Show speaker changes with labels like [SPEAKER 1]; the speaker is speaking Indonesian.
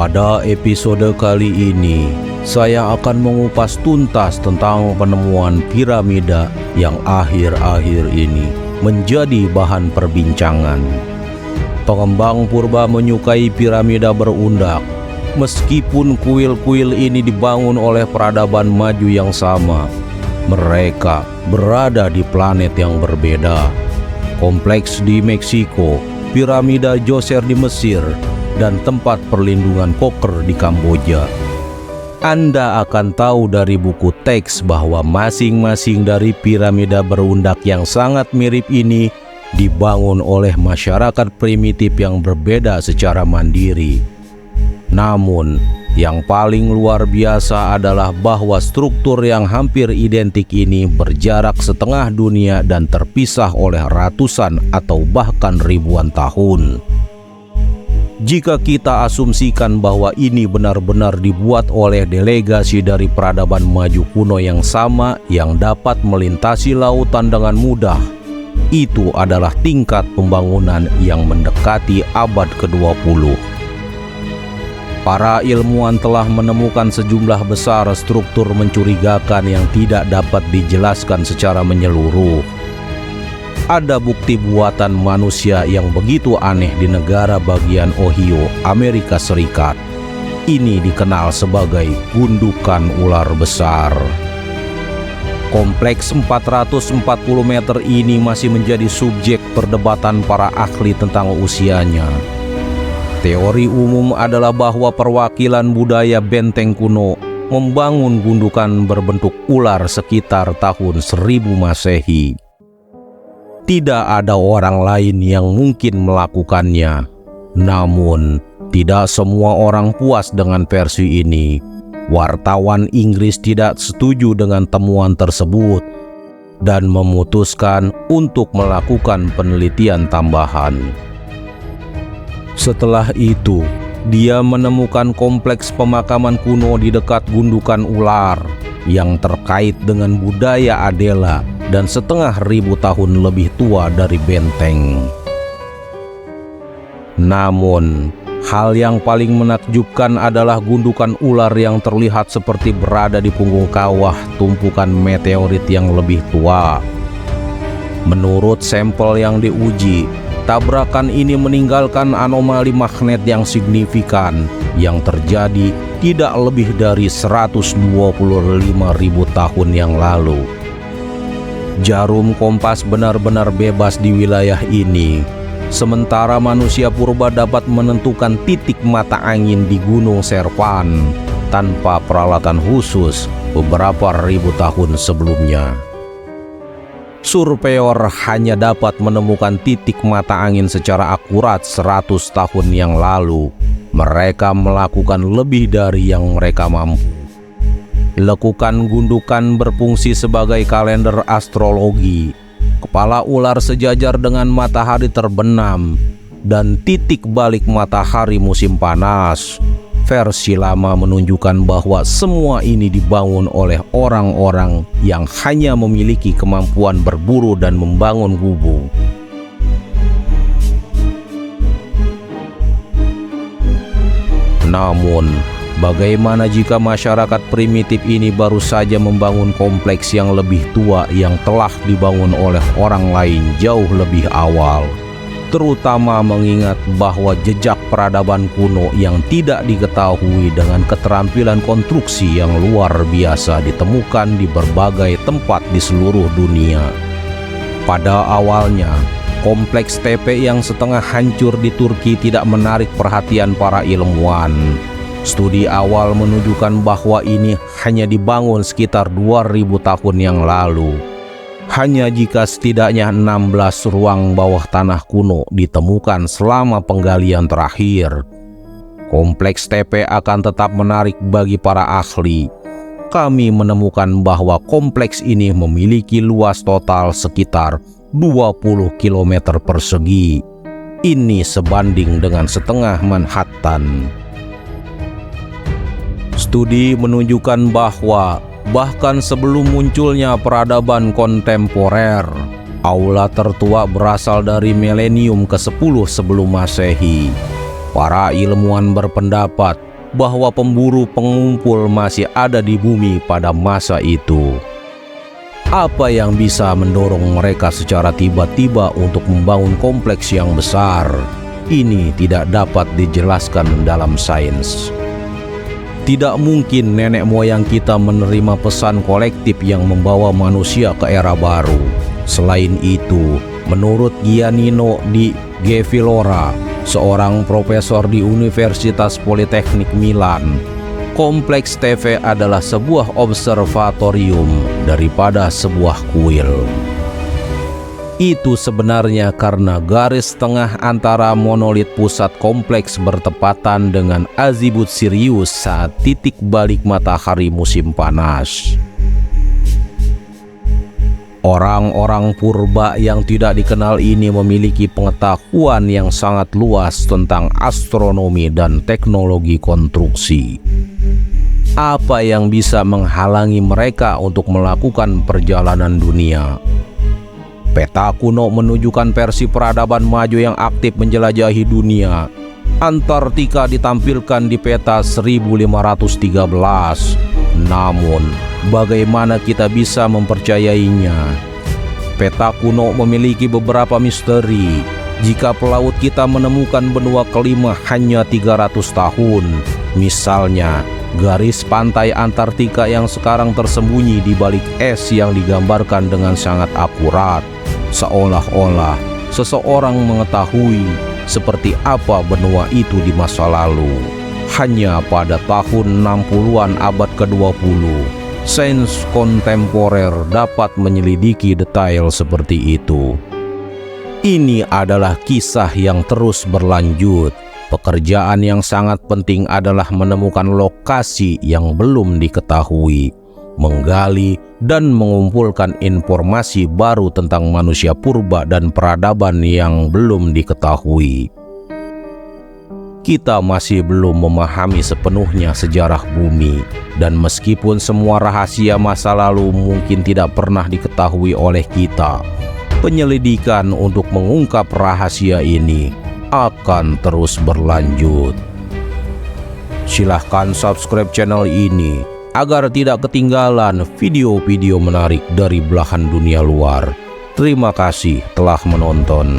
[SPEAKER 1] Pada episode kali ini, saya akan mengupas tuntas tentang penemuan piramida yang akhir-akhir ini menjadi bahan perbincangan. Pengembang purba menyukai piramida berundak, meskipun kuil-kuil ini dibangun oleh peradaban maju yang sama. Mereka berada di planet yang berbeda. Kompleks di Meksiko, piramida Djoser di Mesir, dan tempat perlindungan Koker di Kamboja. Anda akan tahu dari buku teks bahwa masing-masing dari piramida berundak yang sangat mirip ini dibangun oleh masyarakat primitif yang berbeda secara mandiri. Namun, yang paling luar biasa adalah bahwa struktur yang hampir identik ini berjarak setengah dunia dan terpisah oleh ratusan atau bahkan ribuan tahun. Jika kita asumsikan bahwa ini benar-benar dibuat oleh delegasi dari peradaban maju kuno yang sama yang dapat melintasi lautan dengan mudah, itu adalah tingkat pembangunan yang mendekati abad ke-20. Para ilmuwan telah menemukan sejumlah besar struktur mencurigakan yang tidak dapat dijelaskan secara menyeluruh. Ada bukti buatan manusia yang begitu aneh di negara bagian Ohio, Amerika Serikat. Ini dikenal sebagai gundukan ular besar. Kompleks 440 meter ini masih menjadi subjek perdebatan para ahli tentang usianya. Teori umum adalah bahwa perwakilan budaya benteng kuno membangun gundukan berbentuk ular sekitar tahun 1000 Masehi. Tidak ada orang lain yang mungkin melakukannya. Namun, tidak semua orang puas dengan versi ini. Wartawan Inggris tidak setuju dengan temuan tersebut dan memutuskan untuk melakukan penelitian tambahan. Setelah itu, dia menemukan kompleks pemakaman kuno di dekat gundukan ular yang terkait dengan budaya Adela dan 500 tahun lebih tua dari benteng. Namun, hal yang paling menakjubkan adalah gundukan ular yang terlihat seperti berada di punggung kawah tumpukan meteorit yang lebih tua. Menurut sampel yang diuji, tabrakan ini meninggalkan anomali magnet yang signifikan yang terjadi tidak lebih dari 125.000 tahun yang lalu. Jarum kompas benar-benar bebas di wilayah ini, sementara manusia purba dapat menentukan titik mata angin di Gunung Serpan tanpa peralatan khusus beberapa ribu tahun sebelumnya. Surveyor hanya dapat menemukan titik mata angin secara akurat 100 tahun yang lalu. Mereka melakukan lebih dari yang mereka mampu. Lekukan gundukan berfungsi sebagai kalender astrologi. Kepala ular sejajar dengan matahari terbenam dan titik balik matahari musim panas. Versi lama menunjukkan bahwa semua ini dibangun oleh orang-orang yang hanya memiliki kemampuan berburu dan membangun gubuk. Namun, bagaimana jika masyarakat primitif ini baru saja membangun kompleks yang lebih tua yang telah dibangun oleh orang lain jauh lebih awal? Terutama mengingat bahwa jejak peradaban kuno yang tidak diketahui dengan keterampilan konstruksi yang luar biasa ditemukan di berbagai tempat di seluruh dunia. Pada awalnya, kompleks tepe yang setengah hancur di Turki tidak menarik perhatian para ilmuwan. Studi awal menunjukkan bahwa ini hanya dibangun sekitar 2000 tahun yang lalu. Hanya jika setidaknya 16 ruang bawah tanah kuno ditemukan selama penggalian terakhir, kompleks tepe akan tetap menarik bagi para ahli. Kami menemukan bahwa kompleks ini memiliki luas total sekitar 20 km persegi. Ini sebanding dengan setengah Manhattan. Studi menunjukkan bahwa bahkan sebelum munculnya peradaban kontemporer, aula tertua berasal dari milenium ke-10 sebelum Masehi. Para ilmuwan berpendapat bahwa pemburu pengumpul masih ada di bumi pada masa itu. Apa yang bisa mendorong mereka secara tiba-tiba untuk membangun kompleks yang besar? Ini tidak dapat dijelaskan dalam sains. Tidak mungkin nenek moyang kita menerima pesan kolektif yang membawa manusia ke era baru. Selain itu, menurut Giannino di Gevillora, seorang profesor di Universitas Politeknik Milan, kompleks TV adalah sebuah observatorium daripada sebuah kuil. Itu sebenarnya karena garis tengah antara monolit pusat kompleks bertepatan dengan azimut Sirius saat titik balik matahari musim panas. Orang-orang purba yang tidak dikenal ini memiliki pengetahuan yang sangat luas tentang astronomi dan teknologi konstruksi. Apa yang bisa menghalangi mereka untuk melakukan perjalanan dunia? Peta kuno menunjukkan versi peradaban maju yang aktif menjelajahi dunia. Antartika ditampilkan di peta 1513. Namun, bagaimana kita bisa mempercayainya? Peta kuno memiliki beberapa misteri. Jika pelaut kita menemukan benua kelima hanya 300 tahun, misalnya garis pantai Antartika yang sekarang tersembunyi di balik es yang digambarkan dengan sangat akurat, seolah-olah seseorang mengetahui seperti apa benua itu di masa lalu. Hanya pada tahun 60-an abad ke-20, sains kontemporer dapat menyelidiki detail seperti itu. Ini adalah kisah yang terus berlanjut. Pekerjaan yang sangat penting adalah menemukan lokasi yang belum diketahui, menggali dan mengumpulkan informasi baru tentang manusia purba dan peradaban yang belum diketahui. Kita masih belum memahami sepenuhnya sejarah bumi, dan meskipun semua rahasia masa lalu mungkin tidak pernah diketahui oleh kita, penyelidikan untuk mengungkap rahasia ini akan terus berlanjut. Silahkan subscribe channel ini agar tidak ketinggalan video-video menarik dari belahan dunia luar. Terima kasih telah menonton.